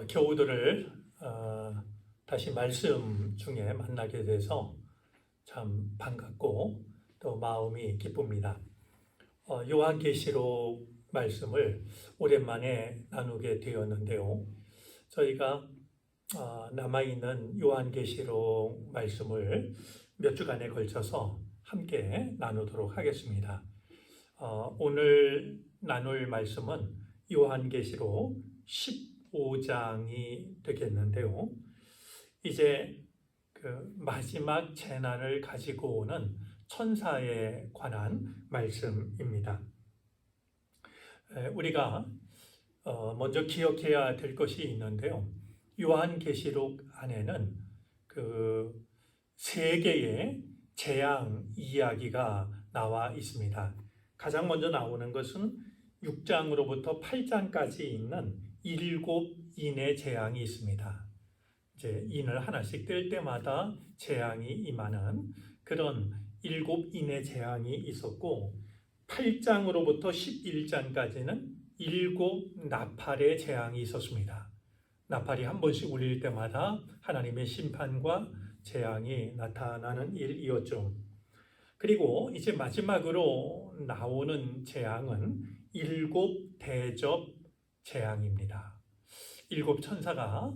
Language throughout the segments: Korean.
교우들을 다시 말씀 중에 만나게 돼서 참 반갑고 또 마음이 기쁩니다. 요한계시록 말씀을 오랜만에 나누게 되었는데요. 저희가 남아있는 요한계시록 말씀을 몇 주간에 걸쳐서 함께 나누도록 하겠습니다. 오늘 나눌 말씀은 요한계시록 15장이 되겠는데요. 이제 그 마지막 재난을 가지고 오는 천사에 관한 말씀입니다. 우리가 먼저 기억해야 될 것이 있는데요. 요한계시록 안에는 그 세 개의 재앙 이야기가 나와 있습니다. 가장 먼저 나오는 것은 6장으로부터 8장까지 있는 7인의 재앙이 있습니다. 이제 인을 하나씩 뗄 때마다 재앙이 임하는 그런 7인의 재앙이 있었고, 8장으로부터 11장까지는 7 나팔의 재앙이 있었습니다. 나팔이 한 번씩 울릴 때마다 하나님의 심판과 재앙이 나타나는 일이었죠. 그리고 이제 마지막으로 나오는 재앙은 7 대접 재앙입니다. 7 천사가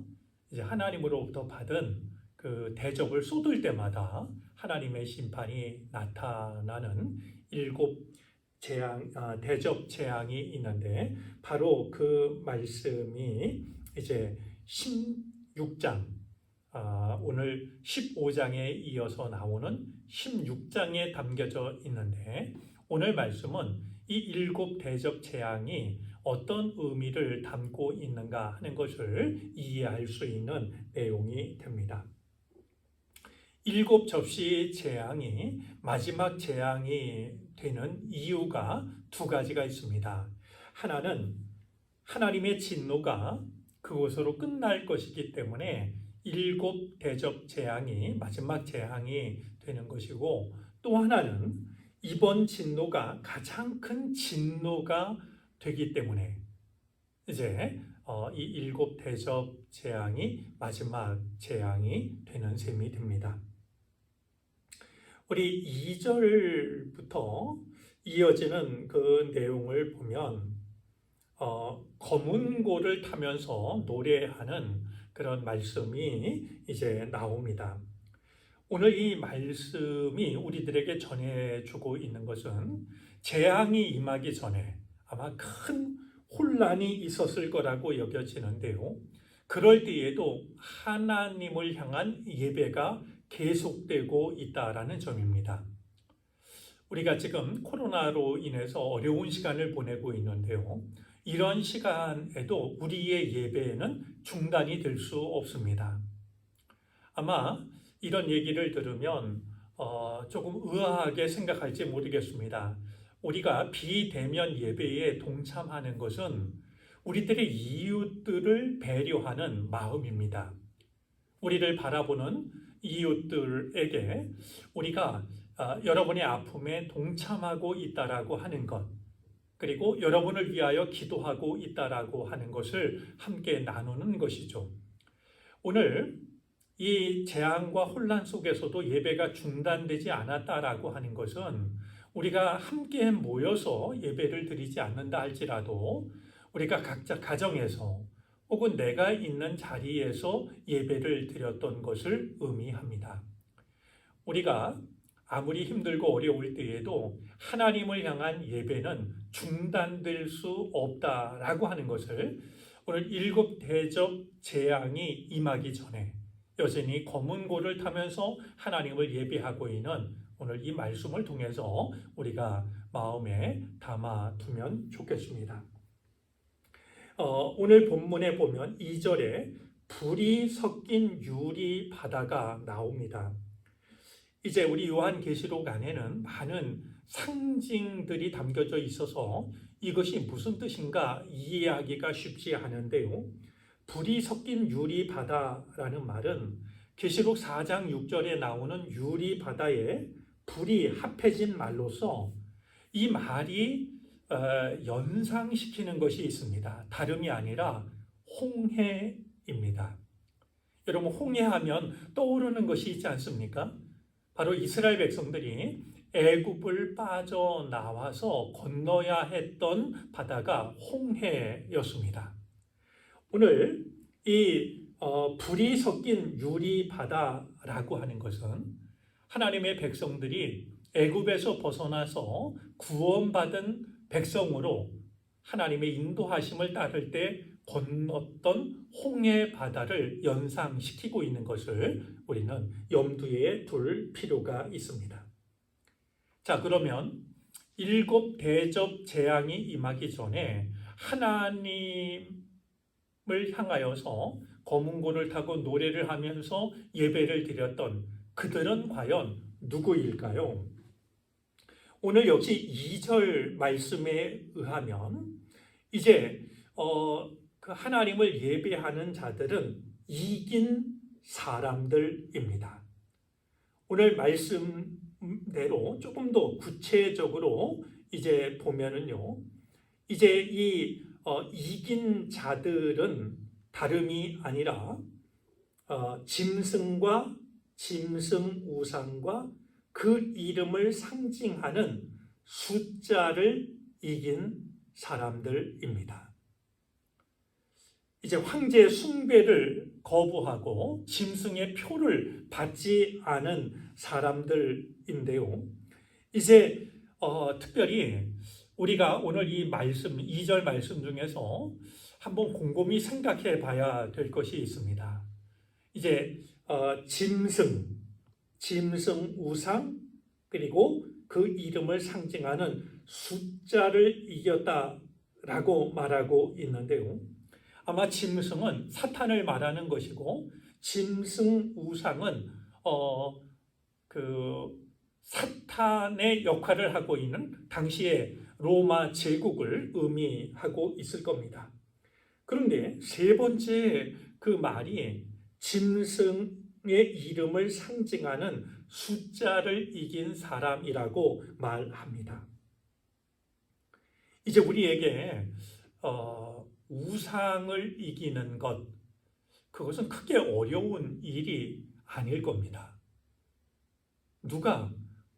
이제 하나님으로부터 받은 그 대접을 쏟을 때마다 하나님의 심판이 나타나는 7 대접 재앙이 있는데, 바로 그 말씀이 이제 16장, 오늘 15장에 이어서 나오는 16장에 담겨져 있는데, 오늘 말씀은 이 7 대접 재앙이 어떤 의미를 담고 있는가 하는 것을 이해할 수 있는 내용이 됩니다. 7 접시 재앙이 마지막 재앙이 되는 이유가 두 가지가 있습니다. 하나는 하나님의 진노가 그곳으로 끝날 것이기 때문에 7 대접 재앙이 마지막 재앙이 되는 것이고, 또 하나는 이번 진노가 가장 큰 진노가 되기 때문에 이제 이 7 대접 재앙이 마지막 재앙이 되는 셈이 됩니다. 우리 2절부터 이어지는 그 내용을 보면 검은 고를 타면서 노래하는 그런 말씀이 이제 나옵니다. 오늘 이 말씀이 우리들에게 전해주고 있는 것은 재앙이 임하기 전에 아마 큰 혼란이 있었을 거라고 여겨지는데요. 그럴 때에도 하나님을 향한 예배가 계속되고 있다라는 점입니다. 우리가 지금 코로나로 인해서 어려운 시간을 보내고 있는데요. 이런 시간에도 우리의 예배는 중단이 될 수 없습니다. 아마 이런 얘기를 들으면 조금 의아하게 생각할지 모르겠습니다. 우리가 비대면 예배에 동참하는 것은 우리들의 이웃들을 배려하는 마음입니다. 우리를 바라보는 이웃들에게 우리가 여러분의 아픔에 동참하고 있다라고 하는 것, 그리고 여러분을 위하여 기도하고 있다라고 하는 것을 함께 나누는 것이죠. 오늘 이 재앙과 혼란 속에서도 예배가 중단되지 않았다라고 하는 것은 우리가 함께 모여서 예배를 드리지 않는다 할지라도 우리가 각자 가정에서 혹은 내가 있는 자리에서 예배를 드렸던 것을 의미합니다. 우리가 아무리 힘들고 어려울 때에도 하나님을 향한 예배는 중단될 수 없다라고 하는 것을 오늘 7 대접 재앙이 임하기 전에 여전히 검은 고를 타면서 하나님을 예배하고 있는 오늘 이 말씀을 통해서 우리가 마음에 담아두면 좋겠습니다. 오늘 본문에 보면 2절에 불이 섞인 유리 바다가 나옵니다. 이제 우리 요한계시록 안에는 많은 상징들이 담겨져 있어서 이것이 무슨 뜻인가 이해하기가 쉽지 않은데요. 불이 섞인 유리 바다라는 말은 계시록 4장 6절에 나오는 유리 바다에 불이 합해진 말로서 이 말이 연상시키는 것이 있습니다. 다름이 아니라 홍해입니다. 여러분, 홍해하면 떠오르는 것이 있지 않습니까? 바로 이스라엘 백성들이 애굽을 빠져나와서 건너야 했던 바다가 홍해였습니다. 오늘 이 불이 섞인 유리 바다라고 하는 것은 하나님의 백성들이 애굽에서 벗어나서 구원받은 백성으로 하나님의 인도하심을 따를 때 건넜던 홍해 바다를 연상시키고 있는 것을 우리는 염두에 둘 필요가 있습니다. 자, 그러면 7 대접 재앙이 임하기 전에 하나님을 향하여서 거문고를 타고 노래를 하면서 예배를 드렸던 그들은 과연 누구일까요? 오늘 역시 2절 말씀에 의하면 이제 그 하나님을 예배하는 자들은 이긴 사람들입니다. 오늘 말씀대로 조금 더 구체적으로 이제 보면은요, 이제 이 이긴 자들은 다름이 아니라 짐승과 짐승 우상과 그 이름을 상징하는 숫자를 이긴 사람들입니다. 이제 황제 숭배를 거부하고 짐승의 표를 받지 않은 사람들인데요. 이제 특별히 우리가 오늘 이 말씀, 2절 말씀 중에서 한번 곰곰이 생각해 봐야 될 것이 있습니다. 이제 짐승 우상, 그리고 그 이름을 상징하는 숫자를 이겼다라고 말하고 있는데요. 아마 짐승은 사탄을 말하는 것이고 짐승 우상은 그 사탄의 역할을 하고 있는 당시의 로마 제국을 의미하고 있을 겁니다. 그런데 세 번째 그 말이 짐승의 이름을 상징하는 숫자를 이긴 사람이라고 말합니다. 이제 우리에게 우상을 이기는 것, 그것은 크게 어려운 일이 아닐 겁니다. 누가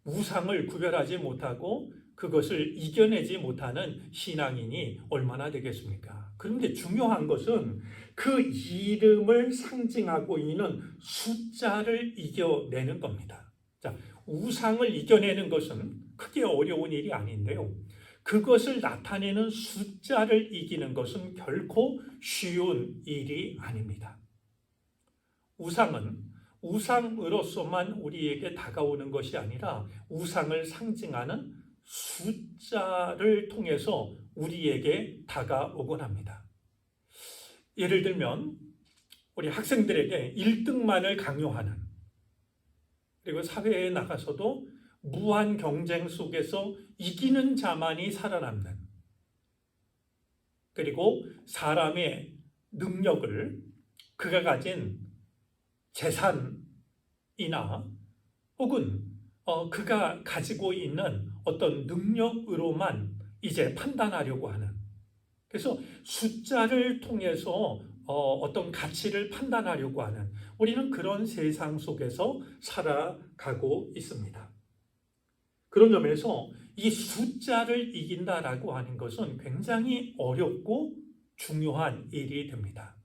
우상을 구별하지 못하고 그것을 이겨내지 못하는 신앙인이 얼마나 되겠습니까? 그런데 중요한 것은 그 이름을 상징하고 있는 숫자를 이겨내는 겁니다. 자, 우상을 이겨내는 것은 크게 어려운 일이 아닌데요. 그것을 나타내는 숫자를 이기는 것은 결코 쉬운 일이 아닙니다. 우상은 우상으로서만 우리에게 다가오는 것이 아니라 우상을 상징하는 숫자를 통해서 우리에게 다가오곤 합니다. 예를 들면 우리 학생들에게 1등만을 강요하는, 그리고 사회에 나가서도 무한 경쟁 속에서 이기는 자만이 살아남는, 그리고 사람의 능력을 그가 가진 재산이나 혹은 그가 가지고 있는 어떤 능력으로만 이제 판단하려고 하는, 그래서 숫자를 통해서 어떤 가치를 판단하려고 하는, 우리는 그런 세상 속에서 살아가고 있습니다. 그런 점에서 이 숫자를 이긴다라고 하는 것은 굉장히 어렵고 중요한 일이 됩니다.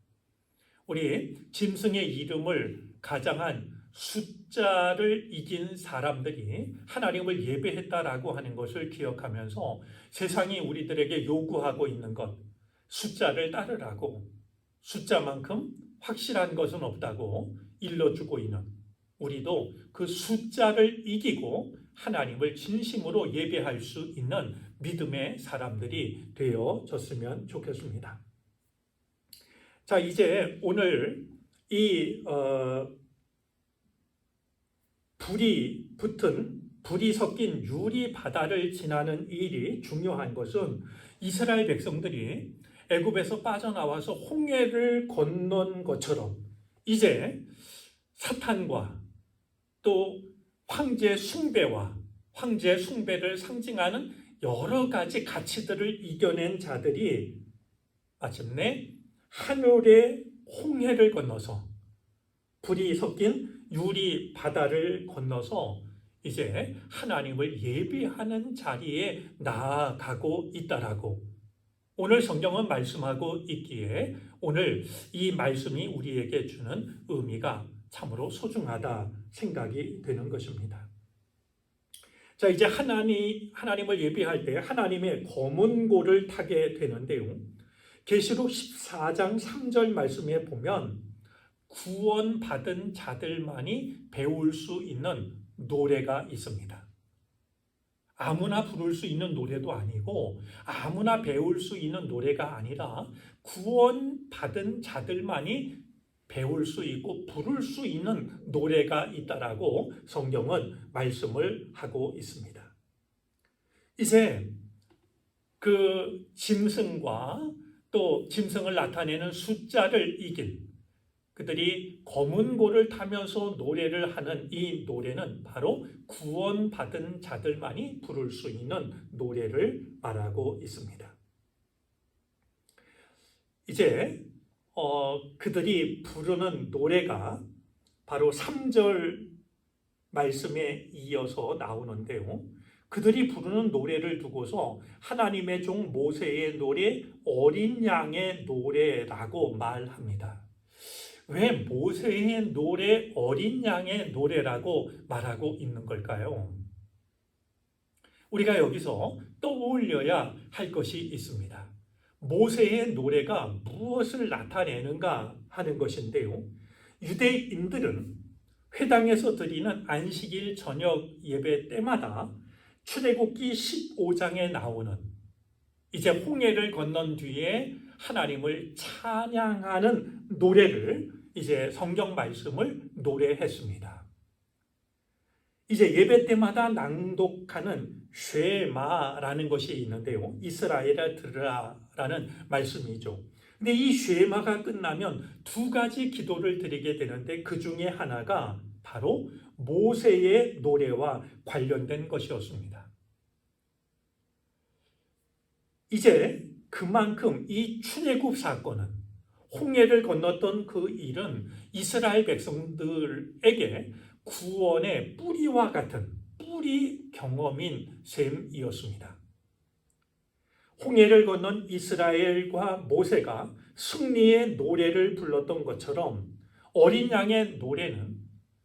우리 짐승의 이름을 가장한 숫자를 이긴 사람들이 하나님을 예배했다라고 하는 것을 기억하면서 세상이 우리들에게 요구하고 있는 것, 숫자를 따르라고, 숫자만큼 확실한 것은 없다고 일러주고 있는 우리도 그 숫자를 이기고 하나님을 진심으로 예배할 수 있는 믿음의 사람들이 되어졌으면 좋겠습니다. 자, 이제 오늘 이 불이 섞인 유리 바다를 지나는 일이 중요한 것은 이스라엘 백성들이 애굽에서 빠져나와서 홍해를 건넌 것처럼 이제 사탄과 또 황제 숭배를 상징하는 여러 가지 가치들을 이겨낸 자들이 마침내 하늘의 홍해를 건너서 불이 섞인 유리 바다를 건너서 이제 하나님을 예비하는 자리에 나아가고 있다라고 오늘 성경은 말씀하고 있기에 오늘 이 말씀이 우리에게 주는 의미가 참으로 소중하다 생각이 되는 것입니다. 자, 이제 하나님을 예비할 때 하나님의 검은고를 타게 되는데요. 계시록 14장 3절 말씀에 보면 구원받은 자들만이 배울 수 있는 노래가 있습니다. 아무나 부를 수 있는 노래도 아니고 아무나 배울 수 있는 노래가 아니라 구원받은 자들만이 배울 수 있고 부를 수 있는 노래가 있다라고 성경은 말씀을 하고 있습니다. 이제 그 짐승과 또 짐승을 나타내는 숫자를 이긴 그들이 검은 고를 타면서 노래를 하는 이 노래는 바로 구원받은 자들만이 부를 수 있는 노래를 말하고 있습니다. 이제 그들이 부르는 노래가 바로 3절 말씀에 이어서 나오는데요. 그들이 부르는 노래를 두고서 하나님의 종 모세의 노래, 어린 양의 노래라고 말합니다. 왜 모세의 노래, 어린 양의 노래라고 말하고 있는 걸까요? 우리가 여기서 떠올려야 할 것이 있습니다. 모세의 노래가 무엇을 나타내는가 하는 것인데요. 유대인들은 회당에서 드리는 안식일 저녁 예배 때마다 출애굽기 15장에 나오는 이제 홍해를 건넌 뒤에 하나님을 찬양하는 노래를 이제 성경 말씀을 노래했습니다. 이제 예배 때마다 낭독하는 쉐마라는 것이 있는데요. 이스라엘아 들으라라는 말씀이죠. 근데 이 쉐마가 끝나면 두 가지 기도를 드리게 되는데 그 중에 하나가 바로 모세의 노래와 관련된 것이었습니다. 이제 그만큼 이 출애굽 사건은 홍해를 건넜던 그 일은 이스라엘 백성들에게 구원의 뿌리와 같은 뿌리 경험인 셈이었습니다. 홍해를 건넌 이스라엘과 모세가 승리의 노래를 불렀던 것처럼 어린 양의 노래는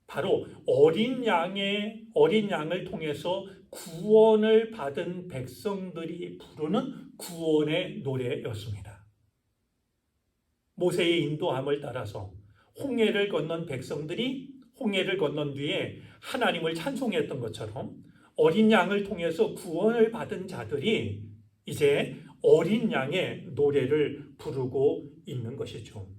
바로 어린 양을 통해서 구원을 받은 백성들이 부르는 구원의 노래였습니다. 모세의 인도함을 따라서 홍해를 건넌 백성들이 홍해를 건넌 뒤에 하나님을 찬송했던 것처럼 어린 양을 통해서 구원을 받은 자들이 이제 어린 양의 노래를 부르고 있는 것이죠.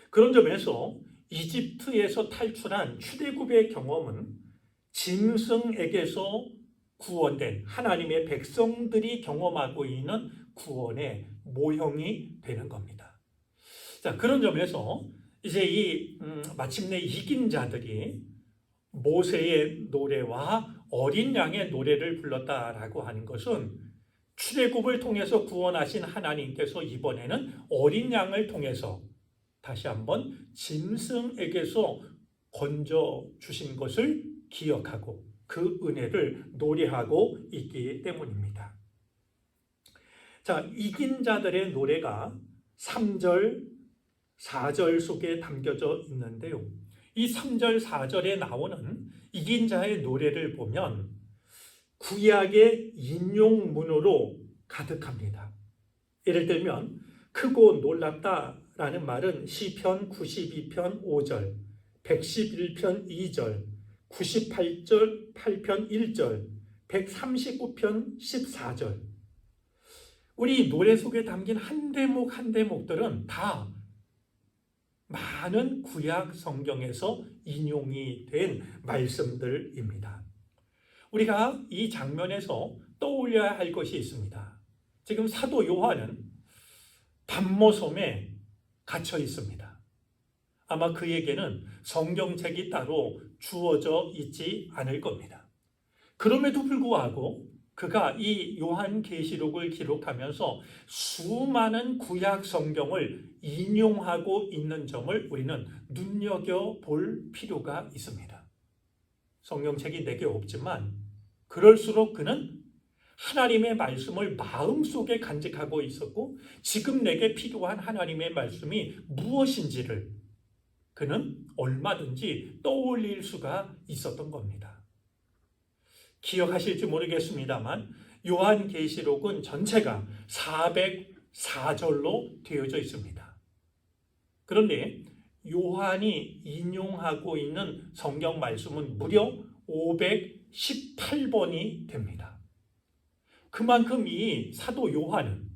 그런 점에서 이집트에서 탈출한 출애굽의 경험은 짐승에게서 구원된 하나님의 백성들이 경험하고 있는 구원의 모형이 되는 겁니다. 자, 그런 점에서 이제 마침내 이긴 자들이 모세의 노래와 어린 양의 노래를 불렀다라고 하는 것은 출애굽을 통해서 구원하신 하나님께서 이번에는 어린 양을 통해서 다시 한번 짐승에게서 건져 주신 것을 기억하고 그 은혜를 노래하고 있기 때문입니다. 자, 이긴 자들의 노래가 3절, 4절 속에 담겨져 있는데요. 이 3절, 4절에 나오는 이긴 자의 노래를 보면 구약의 인용문으로 가득합니다. 예를 들면 크고 놀랍다라는 말은 시편 92편 5절, 111편 2절, 98절 8편 1절, 139편 14절. 우리 노래 속에 담긴 한 대목 한 대목들은 다 많은 구약 성경에서 인용이 된 말씀들입니다. 우리가 이 장면에서 떠올려야 할 것이 있습니다. 지금 사도 요한은 밤모섬에 갇혀 있습니다. 아마 그에게는 성경책이 따로 주어져 있지 않을 겁니다. 그럼에도 불구하고 그가 이 요한계시록을 기록하면서 수많은 구약 성경을 인용하고 있는 점을 우리는 눈여겨볼 필요가 있습니다. 성경책이 내게 없지만 그럴수록 그는 하나님의 말씀을 마음속에 간직하고 있었고 지금 내게 필요한 하나님의 말씀이 무엇인지를 그는 얼마든지 떠올릴 수가 있었던 겁니다. 기억하실지 모르겠습니다만 요한계시록은 전체가 404절로 되어져 있습니다. 그런데 요한이 인용하고 있는 성경 말씀은 무려 518번이 됩니다. 그만큼 이 사도 요한은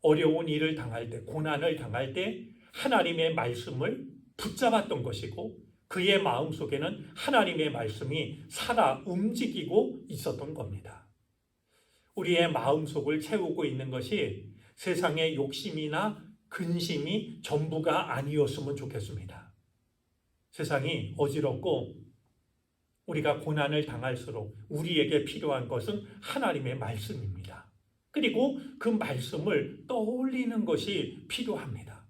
어려운 일을 당할 때, 고난을 당할 때 하나님의 말씀을 붙잡았던 것이고 그의 마음속에는 하나님의 말씀이 살아 움직이고 있었던 겁니다. 우리의 마음속을 채우고 있는 것이 세상의 욕심이나 근심이 전부가 아니었으면 좋겠습니다. 세상이 어지럽고 우리가 고난을 당할수록 우리에게 필요한 것은 하나님의 말씀입니다. 그리고 그 말씀을 떠올리는 것이 필요합니다.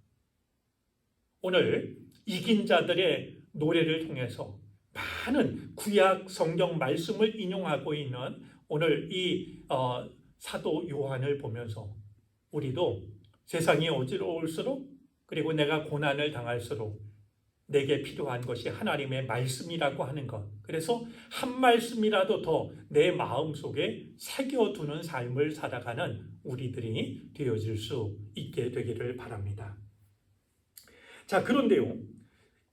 오늘 이긴 자들의 노래를 통해서 많은 구약 성경 말씀을 인용하고 있는 오늘 이 사도 요한을 보면서 우리도 세상이 어지러울수록 그리고 내가 고난을 당할수록 내게 필요한 것이 하나님의 말씀이라고 하는 것. 그래서 한 말씀이라도 더 내 마음속에 새겨두는 삶을 살아가는 우리들이 되어질 수 있게 되기를 바랍니다. 자, 그런데요.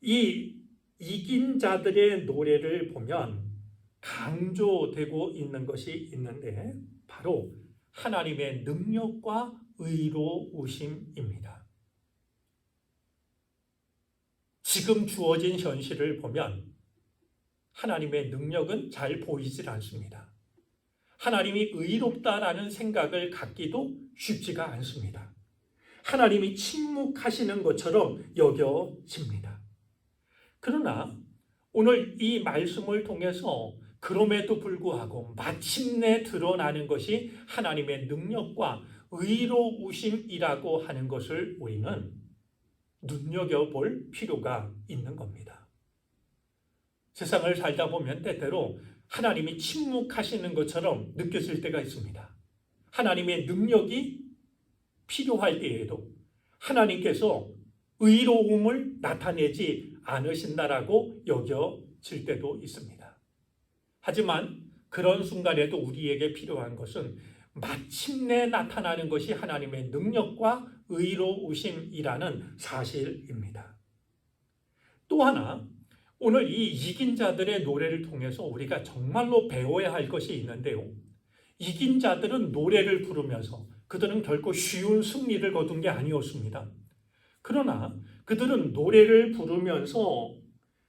이 이긴 자들의 노래를 보면 강조되고 있는 것이 있는데 바로 하나님의 능력과 의로우심입니다. 지금 주어진 현실을 보면 하나님의 능력은 잘 보이질 않습니다. 하나님이 의롭다라는 생각을 갖기도 쉽지가 않습니다. 하나님이 침묵하시는 것처럼 여겨집니다. 그러나 오늘 이 말씀을 통해서 그럼에도 불구하고 마침내 드러나는 것이 하나님의 능력과 의로우심이라고 하는 것을 우리는 눈여겨볼 필요가 있는 겁니다. 세상을 살다 보면 때때로 하나님이 침묵하시는 것처럼 느껴질 때가 있습니다. 하나님의 능력이 필요할 때에도 하나님께서 의로움을 나타내지 않으신다라고 여겨질 때도 있습니다. 하지만 그런 순간에도 우리에게 필요한 것은 마침내 나타나는 것이 하나님의 능력과 의로우심이라는 사실입니다. 또 하나, 오늘 이 이긴 자들의 노래를 통해서 우리가 정말로 배워야 할 것이 있는데요. 이긴 자들은 노래를 부르면서 그들은 결코 쉬운 승리를 거둔 게 아니었습니다. 그러나 그들은 노래를 부르면서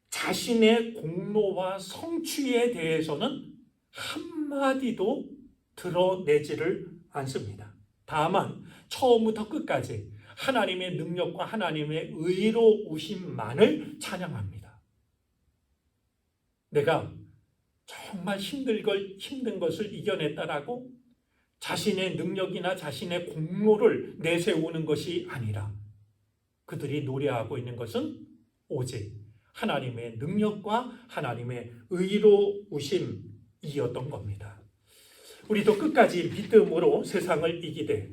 자신의 공로와 성취에 대해서는 한마디도 드러내지를 않습니다. 다만 처음부터 끝까지 하나님의 능력과 하나님의 의로우심만을 찬양합니다. 내가 정말 힘든 것을 이겨냈다라고 자신의 능력이나 자신의 공로를 내세우는 것이 아니라 그들이 노래하고 있는 것은 오직 하나님의 능력과 하나님의 의로우심이었던 겁니다. 우리도 끝까지 믿음으로 세상을 이기되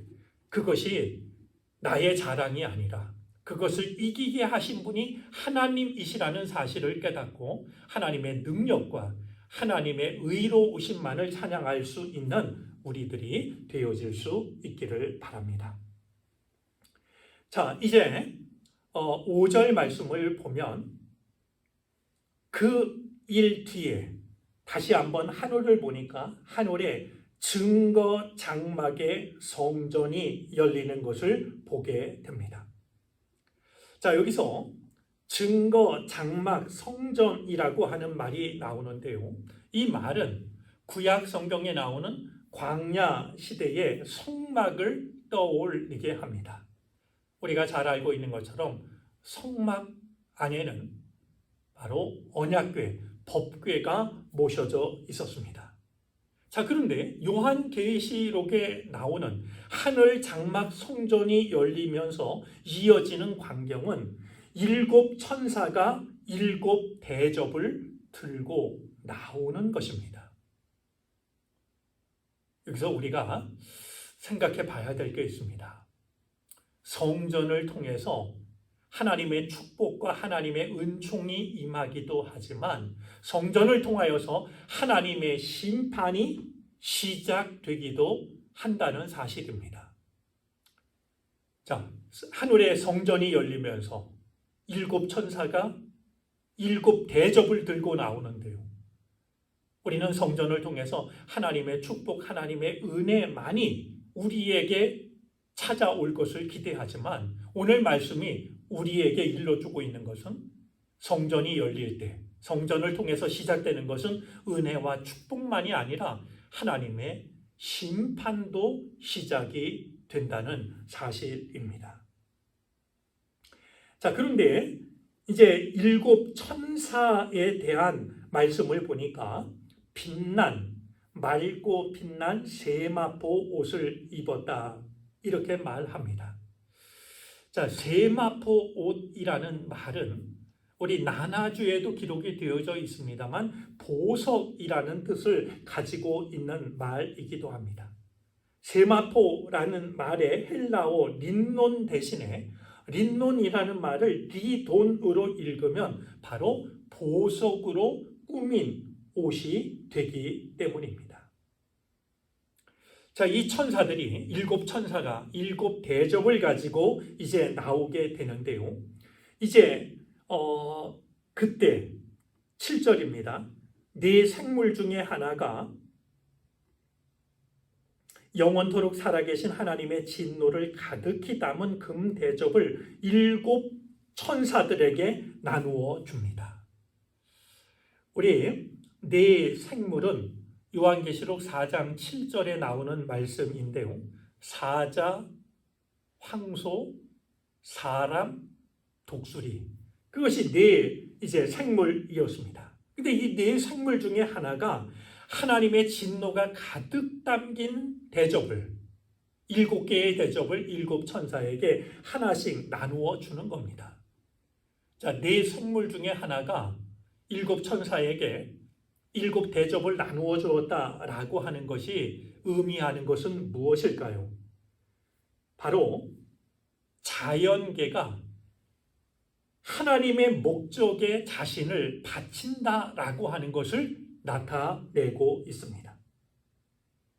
그것이 나의 자랑이 아니라 그것을 이기게 하신 분이 하나님이시라는 사실을 깨닫고 하나님의 능력과 하나님의 의로우심만을 찬양할 수 있는 우리들이 되어질 수 있기를 바랍니다. 자, 이제 5절 말씀을 보면 그 일 뒤에 다시 한번 하늘을 보니까 하늘에 증거 장막의 성전이 열리는 것을 보게 됩니다. 자, 여기서 증거 장막 성전이라고 하는 말이 나오는데요. 이 말은 구약 성경에 나오는 광야 시대의 성막을 떠올리게 합니다. 우리가 잘 알고 있는 것처럼 성막 안에는 바로 언약궤, 법궤가 모셔져 있었습니다. 자, 그런데 요한계시록에 나오는 하늘 장막 성전이 열리면서 이어지는 광경은 일곱 천사가 일곱 대접을 들고 나오는 것입니다. 여기서 우리가 생각해 봐야 될 게 있습니다. 성전을 통해서 하나님의 축복과 하나님의 은총이 임하기도 하지만 성전을 통하여서 하나님의 심판이 시작되기도 한다는 사실입니다. 자, 하늘의 성전이 열리면서 일곱 천사가 일곱 대접을 들고 나오는데요. 우리는 성전을 통해서 하나님의 축복, 하나님의 은혜만이 우리에게 찾아올 것을 기대하지만 오늘 말씀이 우리에게 일러주고 있는 것은 성전이 열릴 때, 성전을 통해서 시작되는 것은 은혜와 축복만이 아니라 하나님의 심판도 시작이 된다는 사실입니다. 자, 그런데 이제 일곱 천사에 대한 말씀을 보니까 빛난, 맑고 빛난 세마포 옷을 입었다, 이렇게 말합니다. 자, 세마포 옷이라는 말은 우리 나나주에도 기록이 되어져 있습니다만 보석이라는 뜻을 가지고 있는 말이기도 합니다. 세마포라는 말의 헬라어 린논 대신에 린논이라는 말을 리돈으로 읽으면 바로 보석으로 꾸민 옷이 되기 때문입니다. 자, 이 천사들이 일곱 천사가 일곱 대접을 가지고 이제 나오게 되는데요. 이제 그때 7절입니다. 네 생물 중에 하나가 영원토록 살아계신 하나님의 진노를 가득히 담은 금 대접을 일곱 천사들에게 나누어 줍니다. 우리 네 생물은 요한계시록 4장 7절에 나오는 말씀인데요. 사자, 황소, 사람, 독수리, 그것이 네 이제 생물이었습니다. 근데 이 네 생물 중에 하나가 하나님의 진노가 가득 담긴 대접을, 일곱 개의 대접을 일곱 천사에게 하나씩 나누어 주는 겁니다. 자, 네 생물 중에 하나가 일곱 천사에게 일곱 대접을 나누어 주었다라고 하는 것이 의미하는 것은 무엇일까요? 바로 자연계가 하나님의 목적에 자신을 바친다라고 하는 것을 나타내고 있습니다.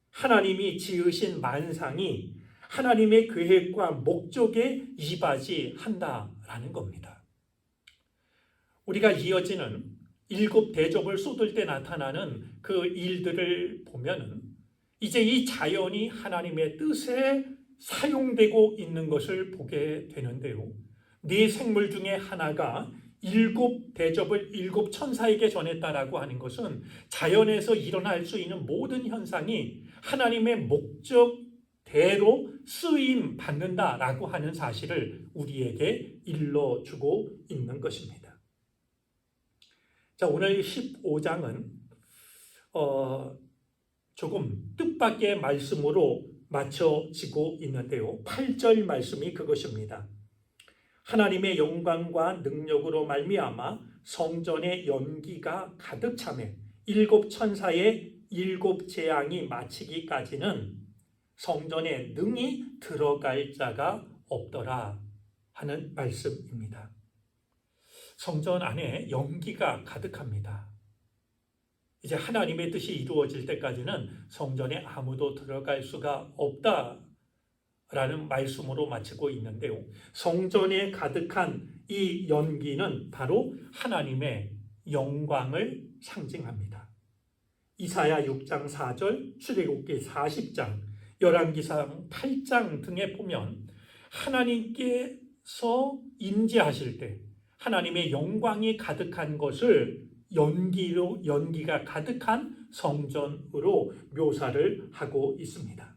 하나님이 지으신 만상이 하나님의 계획과 목적에 이바지한다라는 겁니다. 우리가 이어지는 일곱 대접을 쏟을 때 나타나는 그 일들을 보면은 이제 이 자연이 하나님의 뜻에 사용되고 있는 것을 보게 되는데요. 네 생물 중에 하나가 일곱 대접을 일곱 천사에게 전했다라고 하는 것은 자연에서 일어날 수 있는 모든 현상이 하나님의 목적대로 쓰임 받는다라고 하는 사실을 우리에게 일러주고 있는 것입니다. 자, 오늘 15장은 조금 뜻밖의 말씀으로 맞춰지고 있는데요. 8절 말씀이 그것입니다. 하나님의 영광과 능력으로 말미암아 성전의 연기가 가득 차매 일곱 천사의 일곱 재앙이 마치기까지는 성전에 능히 들어갈 자가 없더라 하는 말씀입니다. 성전 안에 연기가 가득합니다. 이제 하나님의 뜻이 이루어질 때까지는 성전에 아무도 들어갈 수가 없다라는 말씀으로 마치고 있는데요. 성전에 가득한 이 연기는 바로 하나님의 영광을 상징합니다. 이사야 6장 4절, 출애굽기 40장, 열왕기상 8장 등에 보면 하나님께서 임재하실 때 하나님의 영광이 가득한 것을 연기가 가득한 성전으로 묘사를 하고 있습니다.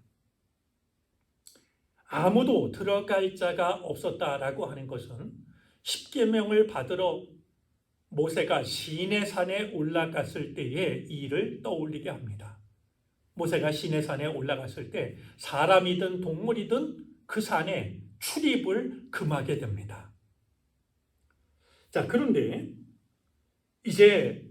아무도 들어갈 자가 없었다라고 하는 것은 십계명을 받으러 모세가 시내산에 올라갔을 때의 일을 떠올리게 합니다. 모세가 시내산에 올라갔을 때 사람이든 동물이든 그 산에 출입을 금하게 됩니다. 자, 그런데 이제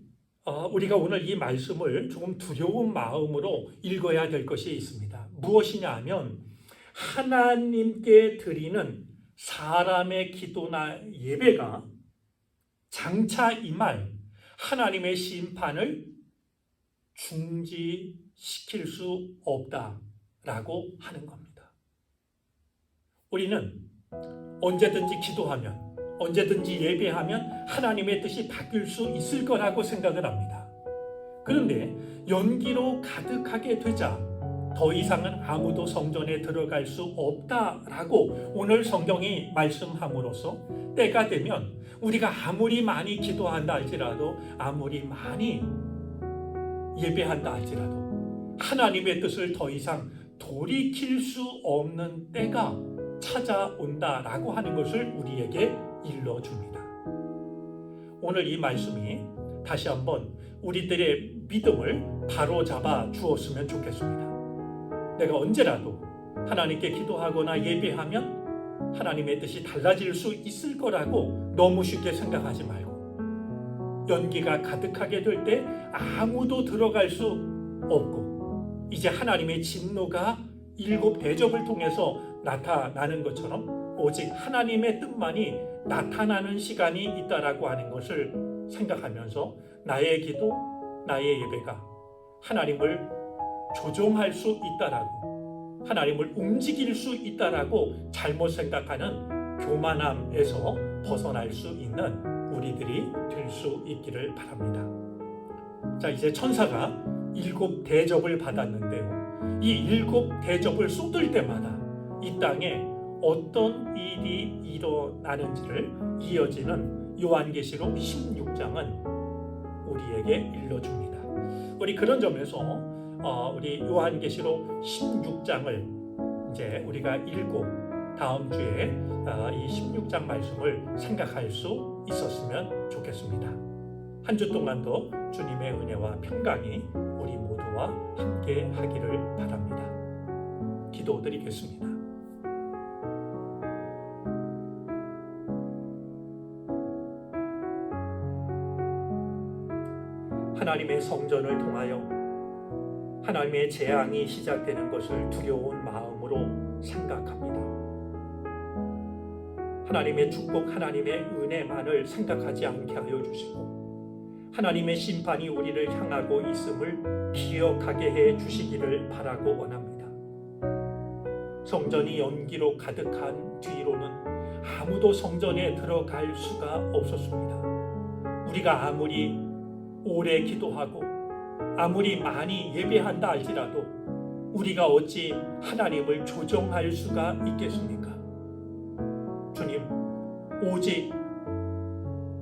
우리가 오늘 이 말씀을 조금 두려운 마음으로 읽어야 될 것이 있습니다. 무엇이냐 하면 하나님께 드리는 사람의 기도나 예배가 장차 임할 하나님의 심판을 중지시킬 수 없다라고 하는 겁니다. 우리는 언제든지 기도하면, 언제든지 예배하면 하나님의 뜻이 바뀔 수 있을 거라고 생각을 합니다. 그런데 연기로 가득하게 되자 더 이상은 아무도 성전에 들어갈 수 없다라고 오늘 성경이 말씀함으로써 때가 되면 우리가 아무리 많이 기도한다 할지라도, 아무리 많이 예배한다 할지라도 하나님의 뜻을 더 이상 돌이킬 수 없는 때가 찾아온다라고 하는 것을 우리에게 일러줍니다. 오늘 이 말씀이 다시 한번 우리들의 믿음을 바로잡아 주었으면 좋겠습니다. 내가 언제라도 하나님께 기도하거나 예배하면 하나님의 뜻이 달라질 수 있을 거라고 너무 쉽게 생각하지 말고, 연기가 가득하게 될 때 아무도 들어갈 수 없고 이제 하나님의 진노가 7 대접을 통해서 나타나는 것처럼 오직 하나님의 뜻만이 나타나는 시간이 있다라고 하는 것을 생각하면서 나의 기도, 나의 예배가 하나님을 조종할 수 있다라고, 하나님을 움직일 수 있다라고 잘못 생각하는 교만함에서 벗어날 수 있는 우리들이 될 수 있기를 바랍니다. 자, 이제 천사가 7 대접을 받았는데요, 이 7 대접을 쏟을 때마다 이 땅에 어떤 일이 일어나는지를 이어지는 요한계시록 16장은 우리에게 일러줍니다. 우리 그런 점에서 우리 요한계시록 16장을 이제 우리가 읽고 다음 주에 이 16장 말씀을 생각할 수 있었으면 좋겠습니다. 한 주 동안도 주님의 은혜와 평강이 우리 모두와 함께 하기를 바랍니다. 기도드리겠습니다. 하나님의 성전을 통하여 하나님의 재앙이 시작되는 것을 두려운 마음으로 생각합니다. 하나님의 축복, 하나님의 은혜만을 생각하지 않게 하여 주시고 하나님의 심판이 우리를 향하고 있음을 기억하게 해 주시기를 바라고 원합니다. 성전이 연기로 가득한 뒤로는 아무도 성전에 들어갈 수가 없었습니다. 우리가 아무리 오래 기도하고 아무리 많이 예배한다 할지라도 우리가 어찌 하나님을 조정할 수가 있겠습니까? 주님, 오직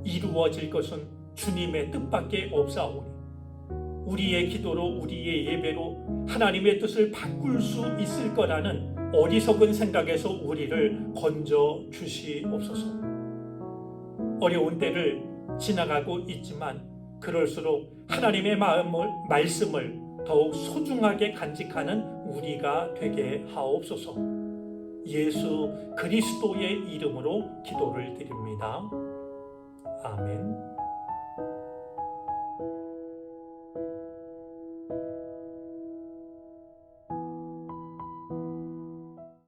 이루어질 것은 주님의 뜻밖에 없사오니 우리의 기도로, 우리의 예배로 하나님의 뜻을 바꿀 수 있을 거라는 어리석은 생각에서 우리를 건져 주시옵소서. 어려운 때를 지나가고 있지만 그럴수록 하나님의 말씀을 더욱 소중하게 간직하는 우리가 되게 하옵소서. 예수 그리스도의 이름으로 기도를 드립니다. 아멘.